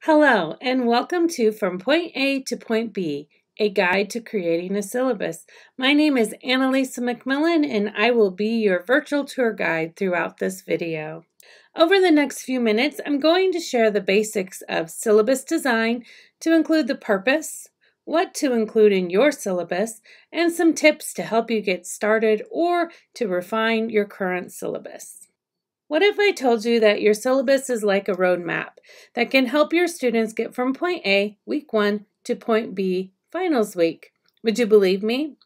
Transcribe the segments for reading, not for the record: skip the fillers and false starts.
Hello, and welcome to From Point A to Point B, a guide to creating a syllabus. My name is Annalisa McMillan, and I will be your virtual tour guide throughout this video. Over the next few minutes, I'm going to share the basics of syllabus design to include the purpose, what to include in your syllabus, and some tips to help you get started or to refine your current syllabus. What if I told you that your syllabus is like a roadmap that can help your students get from point A, week 1, to point B, finals week? Would you believe me?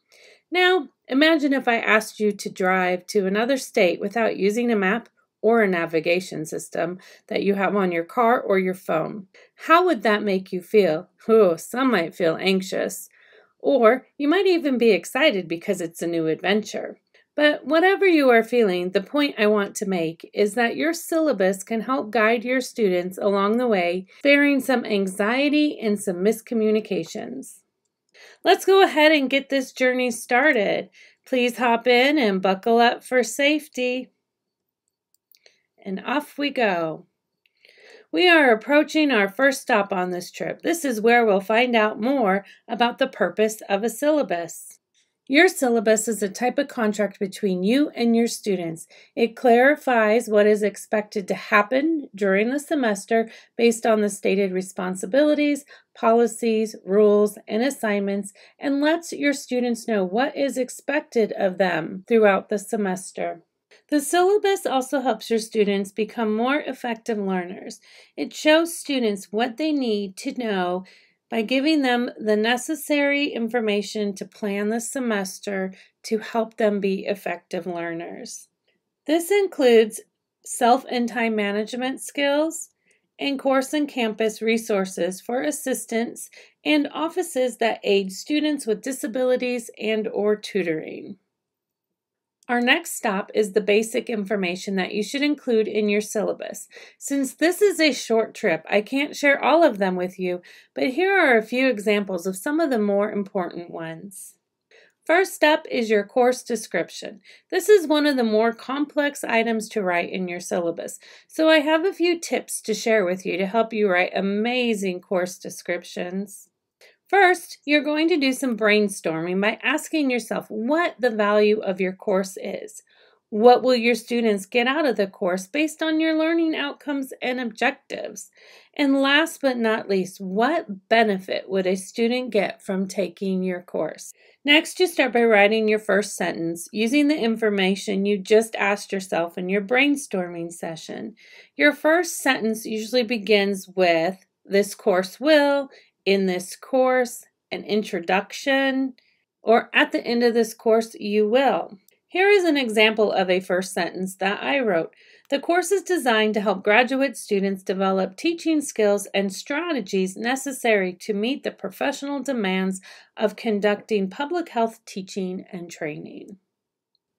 Now, imagine if I asked you to drive to another state without using a map or a navigation system that you have on your car or your phone. How would that make you feel? Oh, some might feel anxious, or you might even be excited because it's a new adventure. But whatever you are feeling, the point I want to make is that your syllabus can help guide your students along the way, sparing some anxiety and some miscommunications. Let's go ahead and get this journey started. Please hop in and buckle up for safety. And off we go. We are approaching our first stop on this trip. This is where we'll find out more about the purpose of a syllabus. Your syllabus is a type of contract between you and your students. It clarifies what is expected to happen during the semester based on the stated responsibilities, policies, rules, and assignments, and lets your students know what is expected of them throughout the semester. The syllabus also helps your students become more effective learners. It shows students what they need to know by giving them the necessary information to plan the semester to help them be effective learners. This includes self and time management skills and course and campus resources for assistance and offices that aid students with disabilities and/or tutoring. Our next stop is the basic information that you should include in your syllabus. Since this is a short trip, I can't share all of them with you, but here are a few examples of some of the more important ones. First up is your course description. This is one of the more complex items to write in your syllabus, so I have a few tips to share with you to help you write amazing course descriptions. First, you're going to do some brainstorming by asking yourself what the value of your course is. What will your students get out of the course based on your learning outcomes and objectives? And last but not least, what benefit would a student get from taking your course? Next, you start by writing your first sentence using the information you just asked yourself in your brainstorming session. Your first sentence usually begins with, "This course will," "in this course," "an introduction," or "at the end of this course you will." Here is an example of a first sentence that I wrote. The course is designed to help graduate students develop teaching skills and strategies necessary to meet the professional demands of conducting public health teaching and training.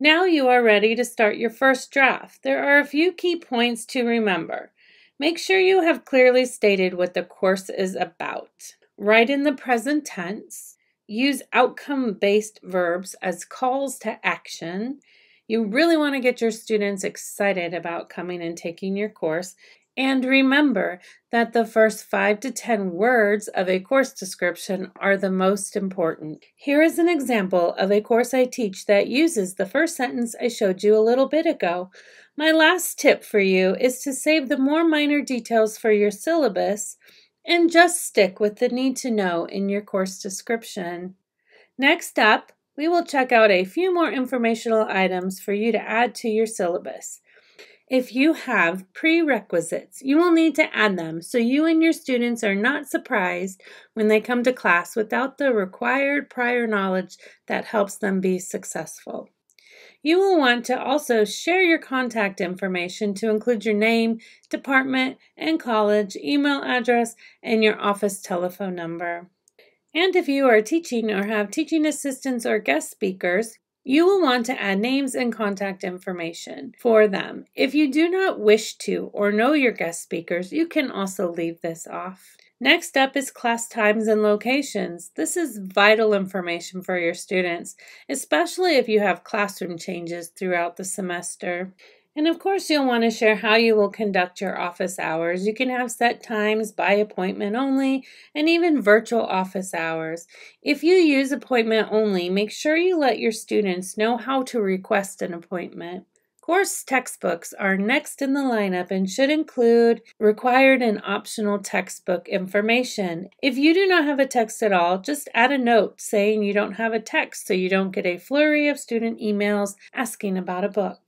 Now you are ready to start your first draft. There are a few key points to remember. Make sure you have clearly stated what the course is about. Write in the present tense. Use outcome-based verbs as calls to action. You really want to get your students excited about coming and taking your course. And remember that the first 5 to 10 words of a course description are the most important. Here is an example of a course I teach that uses the first sentence I showed you a little bit ago. My last tip for you is to save the more minor details for your syllabus and just stick with the need to know in your course description. Next up, we will check out a few more informational items for you to add to your syllabus. If you have prerequisites, you will need to add them so you and your students are not surprised when they come to class without the required prior knowledge that helps them be successful. You will want to also share your contact information to include your name, department, and college, email address, and your office telephone number. And if you are teaching or have teaching assistants or guest speakers, you will want to add names and contact information for them. If you do not wish to or know your guest speakers, you can also leave this off. Next up is class times and locations. This is vital information for your students, especially if you have classroom changes throughout the semester. And of course, you'll want to share how you will conduct your office hours. You can have set times, by appointment only, and even virtual office hours. If you use appointment only, make sure you let your students know how to request an appointment. Course textbooks are next in the lineup and should include required and optional textbook information. If you do not have a text at all, just add a note saying you don't have a text so you don't get a flurry of student emails asking about a book.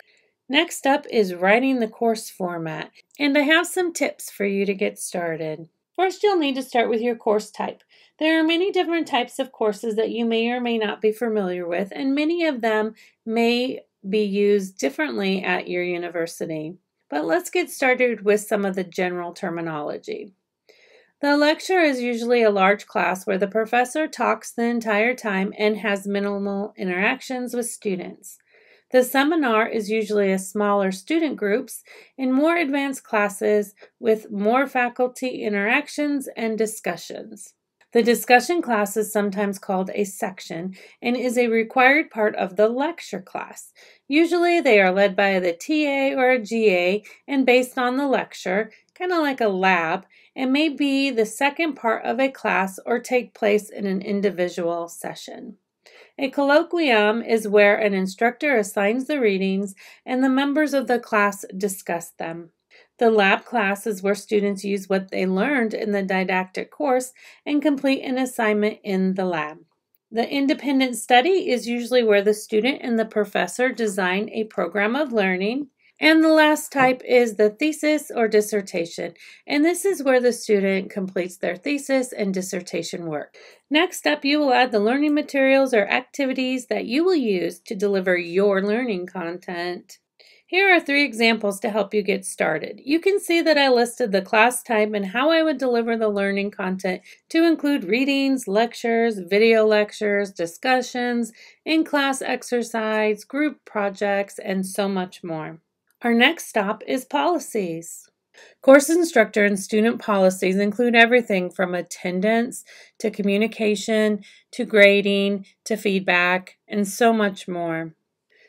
Next up is writing the course format, and I have some tips for you to get started. First, you'll need to start with your course type. There are many different types of courses that you may or may not be familiar with, and many of them may be used differently at your university. But let's get started with some of the general terminology. The lecture is usually a large class where the professor talks the entire time and has minimal interactions with students. The seminar is usually a smaller student groups in more advanced classes with more faculty interactions and discussions. The discussion class is sometimes called a section and is a required part of the lecture class. Usually they are led by the TA or a GA and based on the lecture, kind of like a lab, and may be the second part of a class or take place in an individual session. A colloquium is where an instructor assigns the readings and the members of the class discuss them. The lab class is where students use what they learned in the didactic course and complete an assignment in the lab. The independent study is usually where the student and the professor design a program of learning. And the last type is the thesis or dissertation, and this is where the student completes their thesis and dissertation work. Next up, you will add the learning materials or activities that you will use to deliver your learning content. Here are 3 examples to help you get started. You can see that I listed the class type and how I would deliver the learning content to include readings, lectures, video lectures, discussions, in-class exercise, group projects, and so much more. Our next stop is policies. Course instructor and student policies include everything from attendance to communication to grading to feedback and so much more.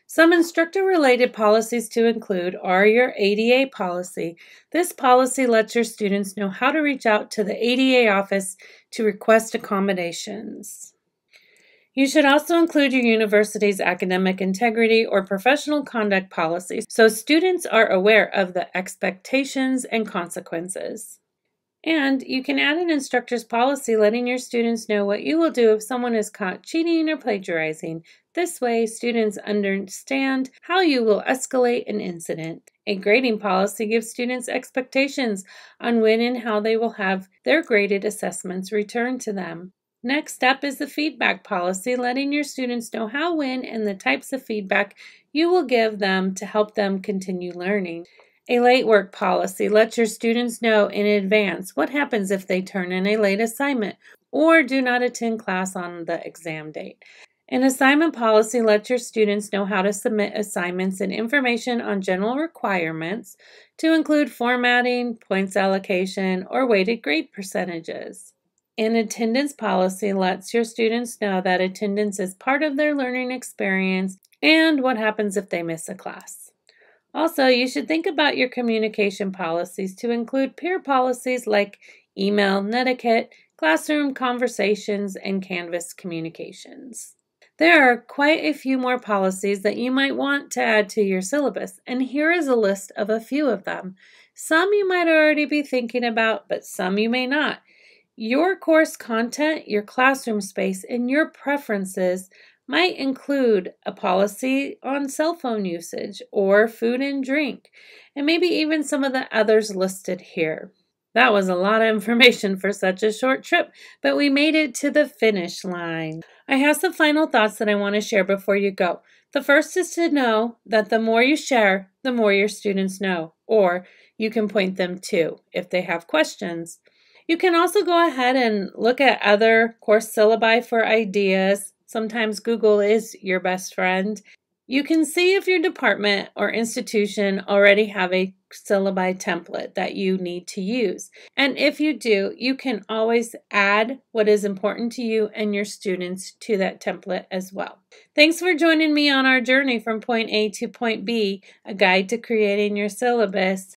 Some instructor-related policies to include are your ADA policy. This policy lets your students know how to reach out to the ADA office to request accommodations. You should also include your university's academic integrity or professional conduct policies so students are aware of the expectations and consequences. And you can add an instructor's policy letting your students know what you will do if someone is caught cheating or plagiarizing. This way, students understand how you will escalate an incident. A grading policy gives students expectations on when and how they will have their graded assessments returned to them. Next up is the feedback policy, letting your students know how, when, and the types of feedback you will give them to help them continue learning. A late work policy lets your students know in advance what happens if they turn in a late assignment or do not attend class on the exam date. An assignment policy lets your students know how to submit assignments and information on general requirements to include formatting, points allocation, or weighted grade percentages. An attendance policy lets your students know that attendance is part of their learning experience and what happens if they miss a class. Also, you should think about your communication policies to include peer policies like email, netiquette, classroom conversations, and Canvas communications. There are quite a few more policies that you might want to add to your syllabus, and here is a list of a few of them. Some you might already be thinking about, but some you may not. Your course content, your classroom space, and your preferences might include a policy on cell phone usage or food and drink, and maybe even some of the others listed here. That was a lot of information for such a short trip, but we made it to the finish line. I have some final thoughts that I want to share before you go. The first is to know that the more you share, the more your students know, or you can point them to if they have questions. You can also go ahead and look at other course syllabi for ideas. Sometimes Google is your best friend. You can see if your department or institution already have a syllabi template that you need to use. And if you do, you can always add what is important to you and your students to that template as well. Thanks for joining me on our journey from point A to point B, a guide to creating your syllabus.